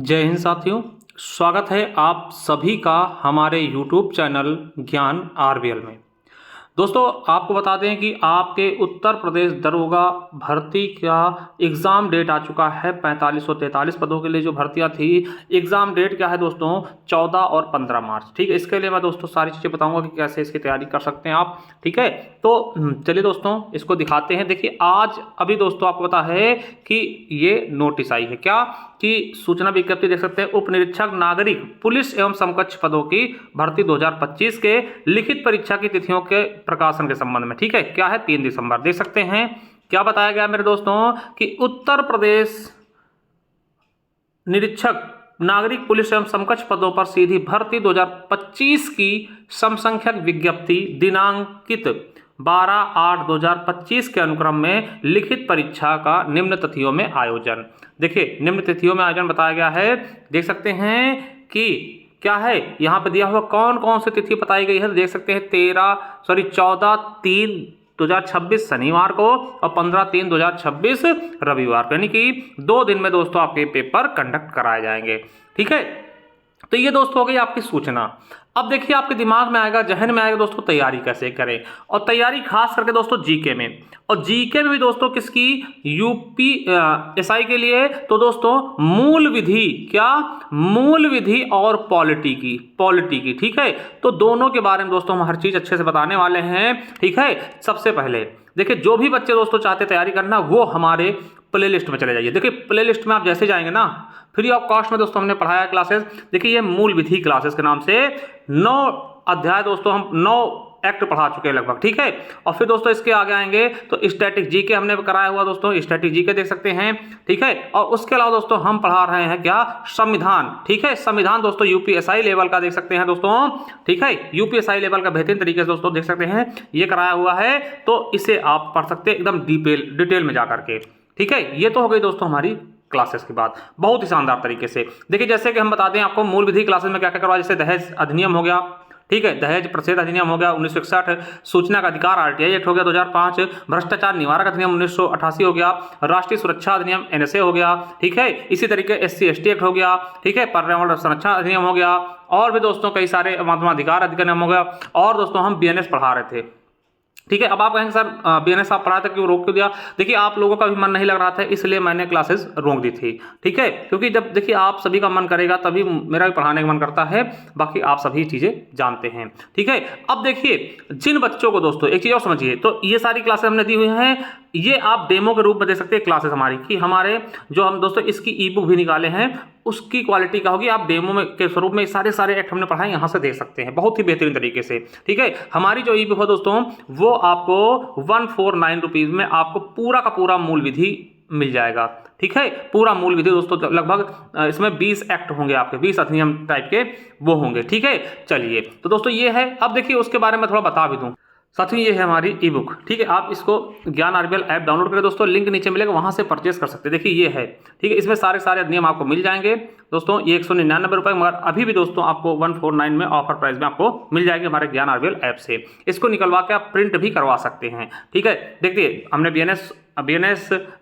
जय हिंद साथियों। स्वागत है आप सभी का हमारे YouTube चैनल ज्ञान आरबीएल में। दोस्तों आपको बता दें कि आपके उत्तर प्रदेश दरोगा भर्ती का एग्ज़ाम डेट आ चुका है। 4543 पदों के लिए जो भर्तियां थी, एग्ज़ाम डेट क्या है दोस्तों, 14 और 15 मार्च। ठीक है, इसके लिए मैं दोस्तों सारी चीज़ें बताऊंगा कि कैसे इसकी तैयारी कर सकते हैं आप। ठीक है, तो चलिए दोस्तों इसको दिखाते हैं। देखिए आज अभी दोस्तों आपको पता है कि ये नोटिस आई है क्या, कि सूचना विज्ञप्ति देख सकते हैं, उप निरीक्षक नागरिक पुलिस एवं समकक्ष पदों की भर्ती 2025 के लिखित परीक्षा की तिथियों के प्रकाशन के संबंध में। ठीक है, क्या है, 3 दिसंबर। देख सकते हैं क्या बताया गया मेरे दोस्तों, कि उत्तर प्रदेश निरीक्षक नागरिक पुलिस एवं समकक्ष पदों पर सीधी भर्ती 2025 की समसंख्यक विज्ञप्ति दिनांकित 12/8/2025 के अनुक्रम में लिखित परीक्षा का निम्न तिथियों में आयोजन। देखिए निम्न तिथियों में आयोजन बताया गया है। देख सकते हैं कि क्या है, यहाँ पे दिया हुआ कौन कौन सी तिथि बताई गई है। देख सकते हैं 14/3/2026 शनिवार को और 15/3/2026 रविवार को, यानी कि 2 दिन में दोस्तों आपके पेपर कंडक्ट कराए जाएंगे। ठीक है, तो ये दोस्तों हो गई आपकी सूचना। अब देखिए आपके दिमाग में आएगा, जहन में आएगा दोस्तों, तैयारी कैसे करें। और तैयारी खास करके दोस्तों जीके में, और जीके में भी दोस्तों किसकी, यूपी एसआई के लिए। तो दोस्तों मूल विधि, क्या, मूल विधि और पॉलिटी की। ठीक है, तो दोनों के बारे में दोस्तों हम हर चीज अच्छे से बताने वाले हैं। ठीक है, सबसे पहले देखिए जो भी बच्चे दोस्तों चाहते तैयारी करना, वो हमारे प्ले लिस्ट में चले जाइए। देखिए प्ले लिस्ट में आप जैसे जाएंगे ना, फ्री ऑफ कॉस्ट में दोस्तों हमने पढ़ाया क्लासेस। देखिए ये मूल विधि क्लासेस के नाम से 9 अध्याय दोस्तों, हम 9 एक्ट पढ़ा चुके हैं लगभग। ठीक है, और फिर दोस्तों इसके आगे आएंगे तो स्टैटिक जीके हमने कराया हुआ दोस्तों, स्टैटिक जीके देख सकते हैं। ठीक है, और उसके अलावा दोस्तों हम पढ़ा रहे हैं क्या, संविधान। ठीक है, संविधान दोस्तों यूपीएसआई लेवल का देख सकते हैं दोस्तों। ठीक है, यूपीएसआई लेवल का बेहतरीन तरीके से दोस्तों देख सकते हैं, ये कराया हुआ है। तो इसे आप पढ़ सकते हैं एकदम डिटेल में जाकर के। ठीक है, ये तो हो गई दोस्तों हमारी क्लासेस की बात, बहुत ही शानदार तरीके से। देखिए जैसे कि हम बताते हैं आपको मूल विधि क्लासेस में क्या क्या करवा, जैसे दहेज अधिनियम हो गया। ठीक है, दहेज प्रतिषेध अधिनियम हो गया 1961, सूचना का अधिकार आरटीआई एक्ट हो गया 2005, भ्रष्टाचार निवारक अधिनियम 1988 हो गया, राष्ट्रीय सुरक्षा अधिनियम एनएसए हो गया। ठीक है, इसी तरीके एससी एसटी एक्ट हो गया। ठीक है, पर्यावरण संरक्षण अधिनियम हो गया, और भी दोस्तों कई सारे मानवाधिकार अधिनियम हो गया। और दोस्तों हम बीएनएस पढ़ा रहे थे। ठीक है, अब आप कहेंगे सर बीएनएस आप पढ़ाते क्यों रोक क्यों दिया। देखिए आप लोगों का भी मन नहीं लग रहा था, इसलिए मैंने क्लासेस रोक दी थी। ठीक है, क्योंकि जब देखिए आप सभी का मन करेगा तभी मेरा भी पढ़ाने का मन करता है, बाकी आप सभी चीजें जानते हैं। ठीक है, अब देखिए जिन बच्चों को दोस्तों एक चीज और समझिए, तो ये सारी क्लासेस हमने दी हुई हैं, ये आप डेमो के रूप में देख सकते हैं क्लासेस हमारी की, हमारे जो हम दोस्तों इसकी ई बुक भी निकाले हैं, उसकी क्वालिटी क्या होगी, आप डेमो में के स्वरूप में सारे एक्ट हमने पढ़ाए यहाँ से देख सकते हैं बहुत ही बेहतरीन तरीके से। ठीक है, हमारी जो ई बुक है दोस्तों, वो आपको 149 रुपीज़ में आपको पूरा का पूरा मूल विधि मिल जाएगा। ठीक है, पूरा मूल विधि दोस्तों, लगभग इसमें 20 एक्ट होंगे आपके, 20 अधिनियम टाइप के वो होंगे। ठीक है, चलिए तो दोस्तों ये है। अब देखिए उसके बारे में थोड़ा बता भी दूं साथियों, ये है हमारी ई बुक। ठीक है, आप इसको ज्ञान आरबीएल ऐप डाउनलोड करें दोस्तों, लिंक नीचे मिलेगा, वहां से परचेस कर सकते हैं। देखिए ये है। ठीक है, इसमें सारे अधिनियम आपको मिल जाएंगे दोस्तों। ये 199 रुपये, मगर अभी भी दोस्तों आपको 149 में ऑफर प्राइस में आपको मिल जाएगी हमारे ज्ञान आरबीएल ऐप से। इसको निकलवा के आप प्रिंट भी करवा सकते हैं। ठीक है, देखिए हमने बीएनएस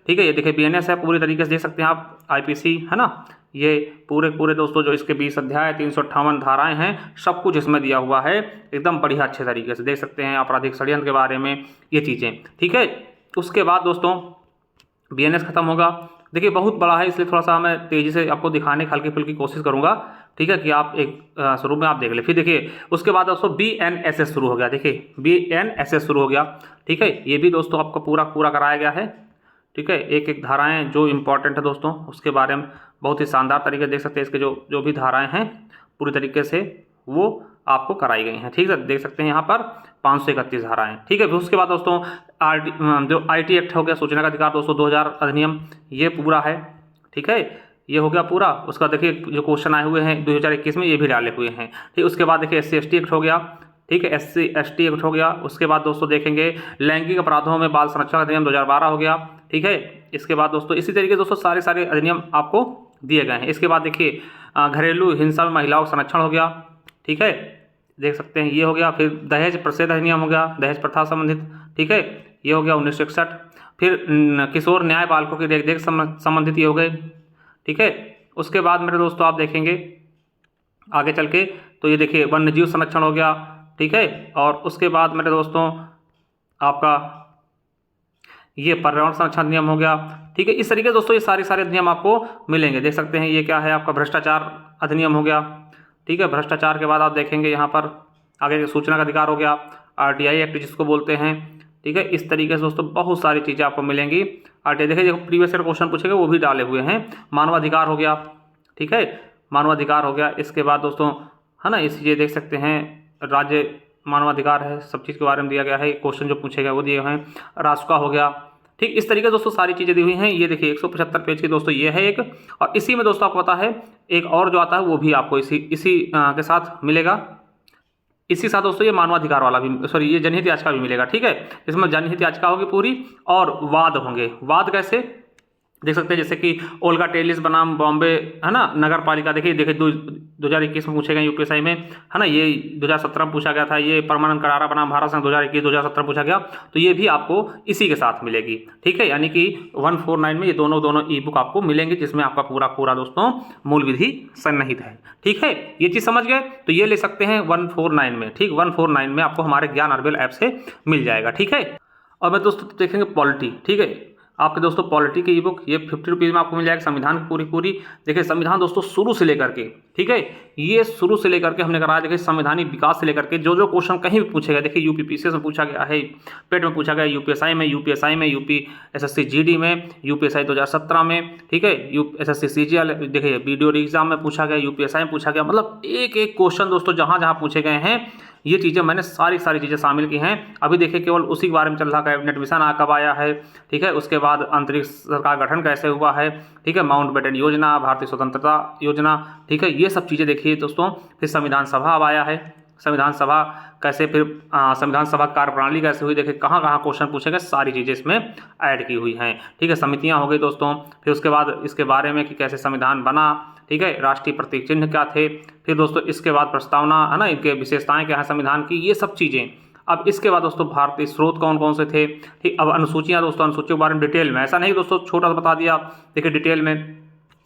ठीक है, ये देखिए बीएनएस है, पूरी तरीके से देख सकते हैं आप, आईपीसी है ना, ये पूरे दोस्तों जो इसके 20 अध्याय 358 धाराएं हैं, सब कुछ इसमें दिया हुआ है एकदम बढ़िया अच्छे तरीके से देख सकते हैं। आपराधिक षड्यंत्र के बारे में ये चीज़ें। ठीक है, उसके बाद दोस्तों बीएनएस खत्म होगा। देखिए बहुत बड़ा है, इसलिए थोड़ा सा मैं तेज़ी से आपको दिखाने की हल्की फुल्की कोशिश करूंगा। ठीक है, कि आप एक स्वरूप में आप देख ले। फिर देखिए उसके बाद दोस्तों बीएनएसएस शुरू हो गया। देखिए बीएनएसएस शुरू हो गया। ठीक है, ये भी दोस्तों आपको पूरा कराया गया है। ठीक है, एक धाराएं जो इंपॉर्टेंट है दोस्तों, उसके बारे में बहुत ही शानदार तरीके देख सकते हैं। इसके जो भी धाराएं हैं पूरी तरीके से वो आपको कराई गई हैं। ठीक है, देख सकते हैं यहाँ पर 531 धाराएं। ठीक है, फिर उसके बाद दोस्तों जो आईटी एक्ट हो गया, सूचना का अधिकार दोस्तों 2000 अधिनियम, ये पूरा है। ठीक है, ये हो गया पूरा। उसका देखिए जो क्वेश्चन आए हुए हैं 2021 में, ये भी डाले हुए हैं। ठीक, उसके बाद देखिए एससी एसटी एक्ट हो गया। ठीक है, एससी एसटी एक्ट हो गया। उसके बाद दोस्तों देखेंगे लैंगिक अपराधों में बाल संरक्षण अधिनियम 2012 हो गया। ठीक है, इसके बाद दोस्तों इसी तरीके दोस्तों सारे अधिनियम आपको दिए गए हैं। इसके बाद देखिए घरेलू हिंसा में महिलाओं का संरक्षण हो गया। ठीक है, देख सकते हैं ये हो गया। फिर दहेज प्रतिषेध अधिनियम हो गया, दहेज प्रथा संबंधित। ठीक है, ये हो गया 1961। फिर किशोर न्याय बालकों की देख संबंधित ये हो गए। ठीक है, उसके बाद मेरे दोस्तों आप देखेंगे आगे चल के, तो ये देखिए वन्य जीव संरक्षण हो गया, ठीक है। और उसके बाद मेरे दोस्तों आपका ये पर्यावरण संरक्षण अधिनियम हो गया, ठीक है। इस तरीके से दोस्तों ये सारे अधिनियम आपको मिलेंगे, देख सकते हैं। ये क्या है आपका भ्रष्टाचार अधिनियम हो गया, ठीक है। भ्रष्टाचार के बाद आप देखेंगे यहाँ पर आगे सूचना का अधिकार हो गया, RTI एक्ट जिसको बोलते हैं, ठीक है। इस तरीके से दोस्तों बहुत सारी चीज़ें आपको मिलेंगी। RTI देखिए जो प्रीवियस ईयर क्वेश्चन पूछेगा वो भी डाले हुए हैं। मानवाधिकार हो गया, ठीक है, मानवाधिकार हो गया। इसके बाद दोस्तों है ना इस चीज़ें देख सकते हैं, राज्य मानवाधिकार है, सब चीज़ के बारे में दिया गया है। क्वेश्चन जो पूछे गए वो दिए हुए हैं। रासुका हो गया, ठीक। इस तरीके से दोस्तों सारी चीज़ें दी हुई हैं। ये देखिए 175 पेज की दोस्तों ये है एक, और इसी में दोस्तों आपको पता है एक और जो आता है वो भी आपको इसी के साथ मिलेगा। इसी साथ दोस्तों ये मानवाधिकार वाला भी, सॉरी ये जनहित याचिका भी मिलेगा, ठीक है। इसमें जनहित याचिका होगी पूरी और वाद होंगे। वाद कैसे देख सकते हैं, जैसे कि ओल्गा टेलिस बनाम बॉम्बे है ना नगर पालिका, देखिए 2021 में पूछे गए यूपीएसआई में, है ना। ये 2017 में पूछा गया था। ये परमानंद करारा बनाम भारत संघ 2021-2017 पूछा गया, तो ये भी आपको इसी के साथ मिलेगी, ठीक है। यानी कि 149 में ये दोनों ई बुक आपको मिलेंगे, जिसमें आपका पूरा दोस्तों मूल विधि सन्निहित है, ठीक है। ये चीज़ समझ गए, तो ये ले सकते हैं 149 में, ठीक। 149 में आपको हमारे ज्ञान अर्बेल ऐप से मिल जाएगा, ठीक है। और मैं दोस्तों देखेंगे पॉलिटी, ठीक है। आपके दोस्तों पॉलिटी की ई बुक ये 50 रुपीज़ में आपको मिल जाएगा। संविधान की पूरी देखिए, संविधान दोस्तों शुरू से लेकर के, ठीक है, ये शुरू से लेकर के हमने कराया। देखिए संवैधानिक विकास से लेकर के जो क्वेश्चन कहीं भी पूछे गए, देखिए यूपीपीसीएस में पूछा गया है, पेट में पूछा गया, यूपीएसआई में, यूपीएसएससी जीडी में, यूपीएसआई 2017 में, ठीक है, SSC CGL देखिए वीडियो एग्जाम में पूछा गया, यूपीएसआई में पूछा गया। मतलब एक क्वेश्चन दोस्तों जहाँ पूछे गए हैं, ये चीज़ें मैंने सारी चीज़ें शामिल की हैं। अभी देखिए केवल उसी के बारे में चल रहा, कैबिनेट मिशन कब आया है, ठीक है। उसके बाद अंतरिक्ष सरकार गठन कैसे हुआ है, ठीक है। माउंटबेटन योजना, भारतीय स्वतंत्रता योजना, ठीक है। ये सब चीज़ें देखिए दोस्तों। फिर संविधान सभा अब आया है, संविधान सभा कैसे, फिर संविधान सभा कार्यप्रणाली कैसे हुई, देखिए कहाँ क्वेश्चन पूछे गए, सारी चीज़ें इसमें ऐड की हुई हैं, ठीक है। समितियाँ हो गई दोस्तों। फिर उसके बाद इसके बारे में कि कैसे संविधान बना, ठीक है, राष्ट्रीय प्रतीक चिन्ह क्या थे। फिर दोस्तों इसके बाद प्रस्तावना है ना, इनके विशेषताएं क्या है संविधान की, ये सब चीज़ें। अब इसके बाद दोस्तों भारतीय स्रोत कौन कौन से थे, ठीक। अब अनुसूचियाँ दोस्तों, अनुसूचियों के बारे में डिटेल में, ऐसा नहीं दोस्तों छोटा सा बता दिया, देखिए डिटेल में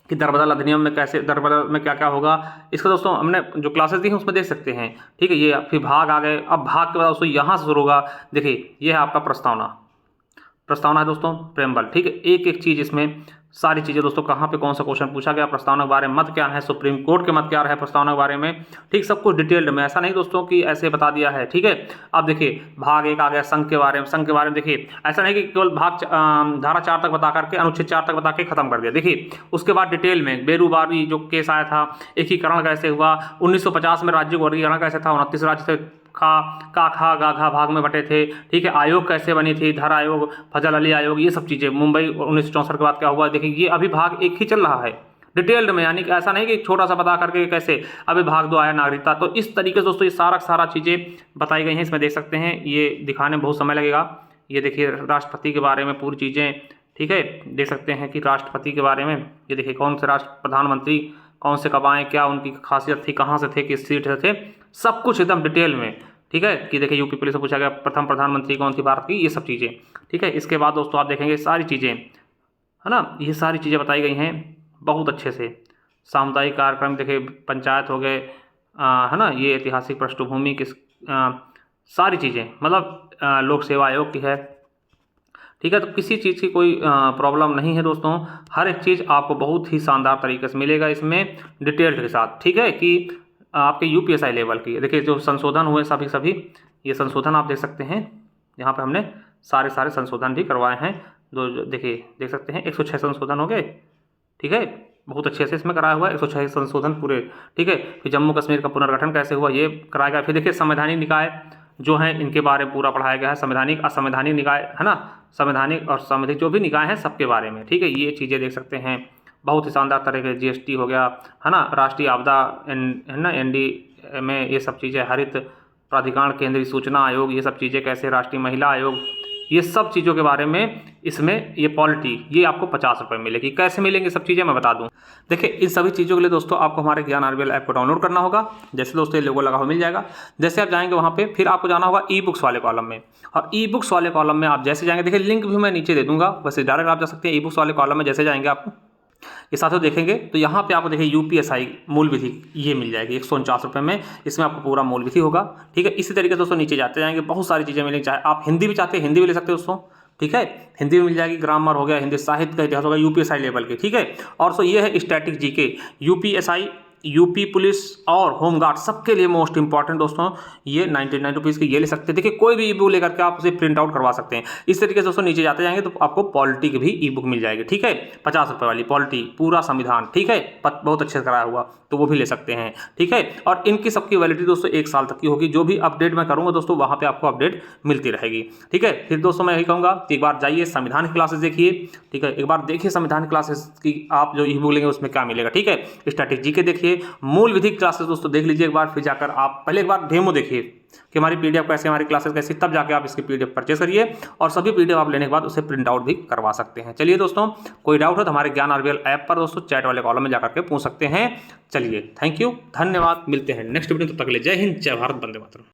कि दरबदल अधिनियम में कैसे, दरबदल में क्या क्या होगा, इसका दोस्तों हमने जो क्लासेस दी हैं उसमें देख सकते हैं, ठीक है। ये फिर भाग आ गए। अब भाग के बाद दोस्तों यहाँ से शुरू होगा, देखिए ये है आपका प्रस्तावना है दोस्तों, प्रेमबल, ठीक है। एक चीज़ इसमें सारी चीज़ें दोस्तों, कहाँ पे कौन सा क्वेश्चन पूछा गया, प्रस्तावना के बारे में मत क्या है, सुप्रीम कोर्ट के मत क्या है प्रस्तावना के बारे में, ठीक। सब कुछ डिटेल्ड में, ऐसा नहीं दोस्तों कि ऐसे बता दिया है, ठीक है। अब देखिए भाग 1 आ गया संघ के बारे में, देखिए ऐसा नहीं कि केवल धारा 4 तक बता करके, अनुच्छेद 4 तक बता के खत्म कर दिया। देखिए उसके बाद डिटेल में बेरूबारी जो केस आया था, एकीकरण कैसे हुआ, 1950 में राज्य का वर्गीकरण कैसे था, 29 राज्य थे, खा गा भाग में बटे थे, ठीक है। आयोग कैसे बनी थी, धर आयोग, फजल अली आयोग, ये सब चीज़ें। मुंबई 1964 के बाद क्या हुआ, देखिए ये अभी भाग 1 ही चल रहा है डिटेल्ड में, यानी कि ऐसा नहीं कि छोटा सा बता करके कैसे, अभी भाग 2 आया नागरिकता। तो इस तरीके से दोस्तों ये सारा चीज़ें बताई गई हैं, इसमें देख सकते हैं। ये दिखाने में बहुत समय लगेगा। ये देखिए राष्ट्रपति के बारे में पूरी चीज़ें, ठीक है, देख सकते हैं कि राष्ट्रपति के बारे में, ये देखिए कौन से प्रधानमंत्री कौन से कब आए, क्या उनकी खासियत थी, कहाँ से थे, किस सीट से थे, सब कुछ एकदम डिटेल में, ठीक है। कि देखिए यूपी पुलिस से पूछा गया प्रथम प्रधानमंत्री कौन थी भारत की, ये सब चीज़ें, ठीक है। इसके बाद दोस्तों आप देखेंगे सारी चीज़ें, है ना, ये सारी चीज़ें बताई गई हैं बहुत अच्छे से। सामुदायिक कार्यक्रम देखिए, पंचायत हो गए, है ना, ये ऐतिहासिक पृष्ठभूमि किस, सारी चीज़ें, मतलब लोक सेवा आयोग की है, ठीक है। तो किसी चीज़ की कोई प्रॉब्लम नहीं है दोस्तों, हर एक चीज़ आपको बहुत ही शानदार तरीके से मिलेगा इसमें डिटेल्ड के साथ, ठीक है। कि आपके यूपीएसआई लेवल की देखिए जो संशोधन हुए सभी ये संशोधन आप देख सकते हैं, यहाँ पे हमने सारे संशोधन भी करवाए हैं। देखिए देख सकते हैं 106 संशोधन हो गए, ठीक है, बहुत अच्छे से इसमें कराया हुआ है 106 संशोधन पूरे, ठीक है। फिर जम्मू कश्मीर का पुनर्गठन कैसे हुआ ये कराया गया। फिर देखिए संवैधानिक निकाय जो हैं इनके बारे में पूरा पढ़ाया गया है, संवैधानिक असंवैधानिक निकाय, है ना, संवैधानिक और संवैधानिक जो भी निकाय हैं सबके बारे में, ठीक है। ये चीज़ें देख सकते हैं, बहुत ही शानदार तरह के GST हो गया, है ना, राष्ट्रीय आपदा, है ना, ND में ये सब चीज़ें, हरित प्राधिकरण, केंद्रीय सूचना आयोग, ये सब चीज़ें कैसे, राष्ट्रीय महिला आयोग, ये सब चीज़ों के बारे में इसमें ये पॉलिटी, ये आपको 50 रुपये मिलेगी। कैसे मिलेंगे सब चीज़ें मैं बता दूं। देखिए इन सभी चीज़ों के लिए दोस्तों आपको हमारे ज्ञान RBL ऐप को डाउनलोड करना होगा। जैसे दोस्तों ये लोगो लगा हुआ मिल जाएगा, जैसे आप जाएंगे वहाँ पे फिर आपको जाना होगा ई-बुक्स वाले कॉलम में, और ई-बुक्स वाले कॉलम में आप जैसे जाएंगे, देखिए लिंक भी मैं नीचे दे दूँगा, वैसे डायरेक्ट आप जा सकते हैं। ई-बुक्स वाले कॉलम में जैसे जाएंगे आप ये साथियों देखेंगे तो यहाँ पे आपको देखिए यूपीएसआई मूल विधि ये मिल जाएगी 149 रुपये में, इसमें आपको पूरा मूल विधि होगा। ठीक है, इसी तरीके से दोस्तों नीचे जाते जाएंगे, बहुत सारी चीज़ें मिलेंगी। चाहे आप हिंदी भी चाहते हैं हिंदी भी ले सकते हो दोस्तों। ठीक है, हिंदी में मिल जाएगी, ग्रामर हो गया, हिंदी साहित्य का इतिहास होगा यूपीएसआई लेवल के। ठीक है, और सो ये है static GK, UPSI, UP police और होमगार्ड सबके लिए मोस्ट इंपॉर्टेंट दोस्तों ये 99 रुपीज़ की ये ले सकते हैं। देखिए कोई भी ई बुक लेकर के आप उसे प्रिंट आउट करवा सकते हैं। इस तरीके से दोस्तों नीचे जाते जाएंगे तो आपको पॉलिटी की भी ई बुक मिल जाएगी। ठीक है, 50 रुपये वाली पॉलिटी, पूरा संविधान। ठीक है, बहुत अच्छे से कराया हुआ, तो वो भी ले सकते हैं। ठीक है, और इनकी सबकी वैलिडिटी दोस्तों 1 साल तक की होगी। जो भी अपडेट मैं करूँगा दोस्तों वहाँ पर आपको अपडेट मिलती रहेगी। ठीक है, फिर दोस्तों मैं यही कहूँगा कि एक बार जाइए संविधान की क्लासेस देखिए। ठीक है, एक बार देखिए संविधान क्लासेस की आप जो ई बुक लेंगे उसमें क्या मिलेगा। ठीक है, स्टैटिक जीके देखिए, मूल विधि क्लासेस दोस्तों देख लीजिए एक बार, फिर जाकर आप पहले एक बार डेमो देखिए कि हमारी पीडीएफ कैसे, हमारी क्लासेस कैसी, तब जाके आप इसकी पीडीएफ परचेस करिए और सभी पीडीएफ आप लेने के बाद उसे प्रिंट आउट भी करवा सकते हैं। चलिए दोस्तों, कोई डाउट हो तो हमारे ज्ञान आरबीएल ऐप पर दोस्तों चैट वाले कॉलम में जाकर के पूछ सकते हैं। चलिए, थैंक यू, धन्यवाद, मिलते हैं नेक्स्ट वीडियो, तब तक के लिए जय हिंद, जय भारत, वंदे मातरम।